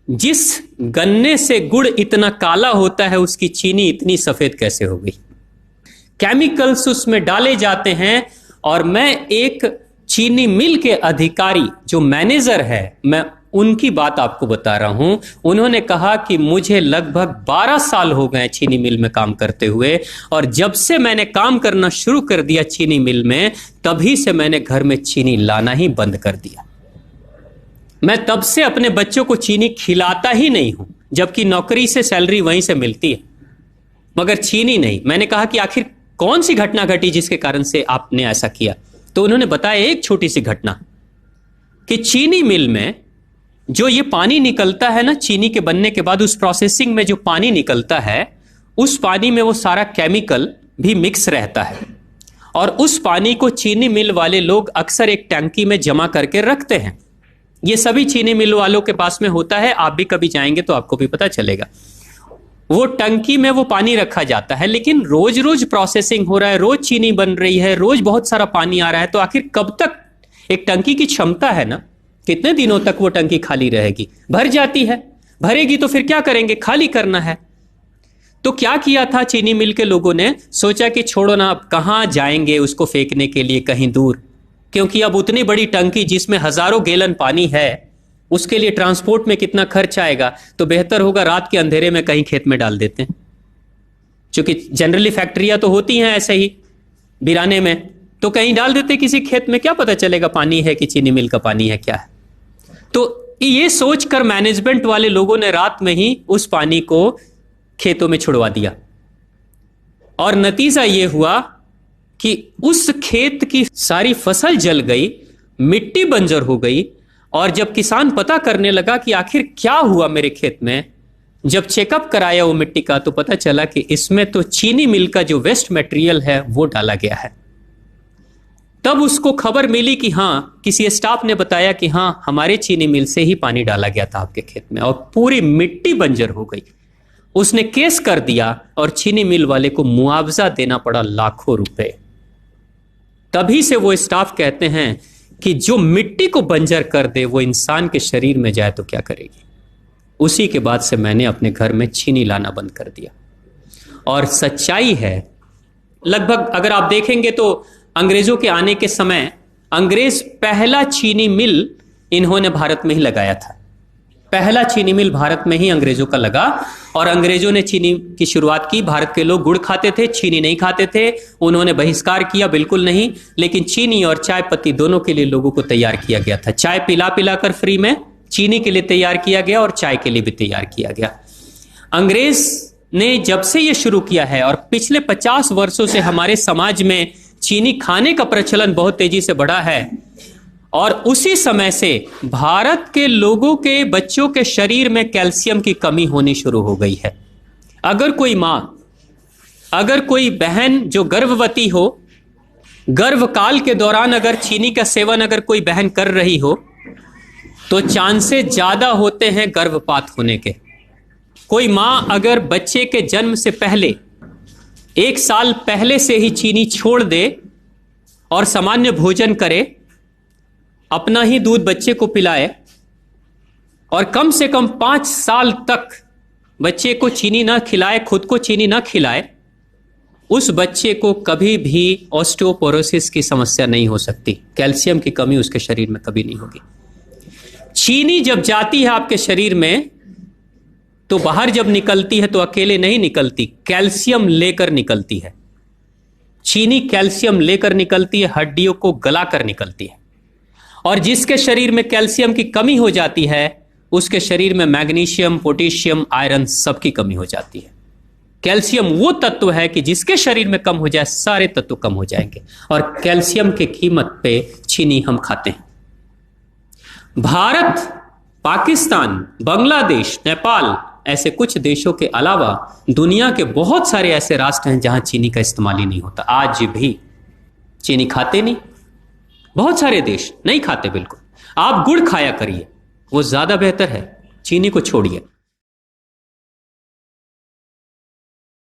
जिस गन्ने से गुड़ इतना काला होता है उसकी चीनी इतनी सफेद कैसे हो गई? केमिकल्स उसमें डाले जाते हैं। और मैं एक चीनी मिल के अधिकारी जो मैनेजर है, मैं उनकी बात आपको बता रहा हूं। उन्होंने कहा कि मुझे लगभग 12 साल हो गए चीनी मिल में काम करते हुए, और जब से मैंने काम करना शुरू कर दिया चीनी मिल में, तभी से मैंने घर में चीनी लाना ही बंद कर दिया। मैं तब से अपने बच्चों को चीनी खिलाता ही नहीं हूं, जबकि नौकरी से सैलरी वहीं से मिलती है, मगर चीनी नहीं। मैंने कहा कि आखिर कौन सी घटना घटी जिसके कारण से आपने ऐसा किया? तो उन्होंने बताया एक छोटी सी घटना कि चीनी मिल में जो ये पानी निकलता है ना, चीनी के बनने के बाद उस प्रोसेसिंग में जो पानी निकलता है, उस पानी में वो सारा केमिकल भी मिक्स रहता है, और उस पानी को चीनी मिल वाले लोग अक्सर एक टंकी में जमा करके रखते हैं। ये सभी चीनी मिल वालों के पास में होता है, आप भी कभी जाएंगे तो आपको भी पता चलेगा। वो टंकी में वो पानी रखा जाता है, लेकिन रोज रोज प्रोसेसिंग हो रहा है, रोज चीनी बन रही है, रोज बहुत सारा पानी आ रहा है, तो आखिर कब तक? एक टंकी की क्षमता है ना, कितने दिनों तक वो टंकी खाली रहेगी? भर जाती है, भरेगी तो फिर क्या करेंगे? खाली करना है। तो क्या किया था चीनी मिल के लोगों ने? सोचा कि छोड़ो ना, अब कहां जाएंगे उसको फेंकने के लिए कहीं दूर, क्योंकि अब उतनी बड़ी टंकी जिसमें हजारों गैलन पानी है, उसके लिए ट्रांसपोर्ट में कितना खर्च आएगा, तो बेहतर होगा रात के अंधेरे में कहीं खेत में डाल देते हैं। क्योंकि जनरली फैक्ट्रियां तो होती हैं ऐसे ही बिराने में, तो कहीं डाल देते किसी खेत में, क्या पता चलेगा पानी है कि चीनी मिल का पानी है, क्या है। तो ये सोचकर मैनेजमेंट वाले लोगों ने रात में ही उस पानी को खेतों में छुड़वा दिया, और नतीजा ये हुआ कि उस खेत की सारी फसल जल गई, मिट्टी बंजर हो गई। और जब किसान पता करने लगा कि आखिर क्या हुआ मेरे खेत में, जब चेकअप कराया वो मिट्टी का, तो पता चला कि इसमें तो चीनी मिल का जो वेस्ट मटेरियल है वो डाला गया है। तब उसको खबर मिली कि हाँ, किसी स्टाफ ने बताया कि हाँ, हमारे चीनी मिल से ही पानी डाला गया था आपके खेत में, और पूरी मिट्टी बंजर हो गई। उसने केस कर दिया और चीनी मिल वाले को मुआवजा देना पड़ा लाखों रुपए। तभी से वो स्टाफ कहते हैं कि जो मिट्टी को बंजर कर दे वो इंसान के शरीर में जाए तो क्या करेगी। उसी के बाद से मैंने अपने घर में चीनी लाना बंद कर दिया। और सच्चाई है, लगभग अगर आप देखेंगे तो अंग्रेजों के आने के समय अंग्रेज पहला चीनी मिल इन्होंने भारत में ही लगाया था। पहला चीनी मिल भारत में ही अंग्रेजों का लगा, और अंग्रेजों ने चीनी की शुरुआत की। भारत के लोग गुड़ खाते थे, चीनी नहीं खाते थे। उन्होंने बहिष्कार किया, बिल्कुल नहीं, लेकिन चीनी और चाय पत्ती दोनों के लिए लोगों को तैयार किया गया था। चाय पिला पिला कर फ्री में चीनी के लिए तैयार किया गया, और चाय के लिए भी तैयार किया गया। अंग्रेज ने जब से यह शुरू किया है, और पिछले 50 वर्षों से हमारे समाज में चीनी खाने का प्रचलन बहुत तेजी से बढ़ा है, और उसी समय से भारत के लोगों के बच्चों के शरीर में कैल्शियम की कमी होनी शुरू हो गई है। अगर कोई मां, अगर कोई बहन जो गर्भवती हो, गर्भकाल के दौरान अगर चीनी का सेवन अगर कोई बहन कर रही हो, तो चांसेस ज्यादा होते हैं गर्भपात होने के। कोई मां अगर बच्चे के जन्म से पहले 1 साल पहले से ही चीनी छोड़ दे और सामान्य भोजन करे, अपना ही दूध बच्चे को पिलाए, और कम से कम 5 साल तक बच्चे को चीनी ना खिलाए, खुद को चीनी ना खिलाए, उस बच्चे को कभी भी ऑस्टियोपोरोसिस की समस्या नहीं हो सकती। कैल्शियम की कमी उसके शरीर में कभी नहीं होगी। चीनी जब जाती है आपके शरीर में, तो बाहर जब निकलती है तो अकेले नहीं निकलती, कैल्शियम लेकर निकलती है। चीनी कैल्शियम लेकर निकलती है, हड्डियों को गलाकर निकलती है। और जिसके शरीर में कैल्शियम की कमी हो जाती है, उसके शरीर में मैग्नीशियम, पोटेशियम, आयरन सबकी कमी हो जाती है। कैल्शियम वो तत्व है कि जिसके शरीर में कम हो जाए, सारे तत्व कम हो जाएंगे, और कैल्शियम की कीमत पे चीनी हम खाते हैं। भारत, पाकिस्तान, बांग्लादेश, नेपाल, ऐसे कुछ देशों के अलावा दुनिया के बहुत सारे ऐसे राष्ट्र हैं जहां चीनी का इस्तेमाल ही नहीं होता। आज भी चीनी खाते नहीं, बहुत सारे देश नहीं खाते बिल्कुल। आप गुड़ खाया करिए, वो ज्यादा बेहतर है, चीनी को छोड़िए।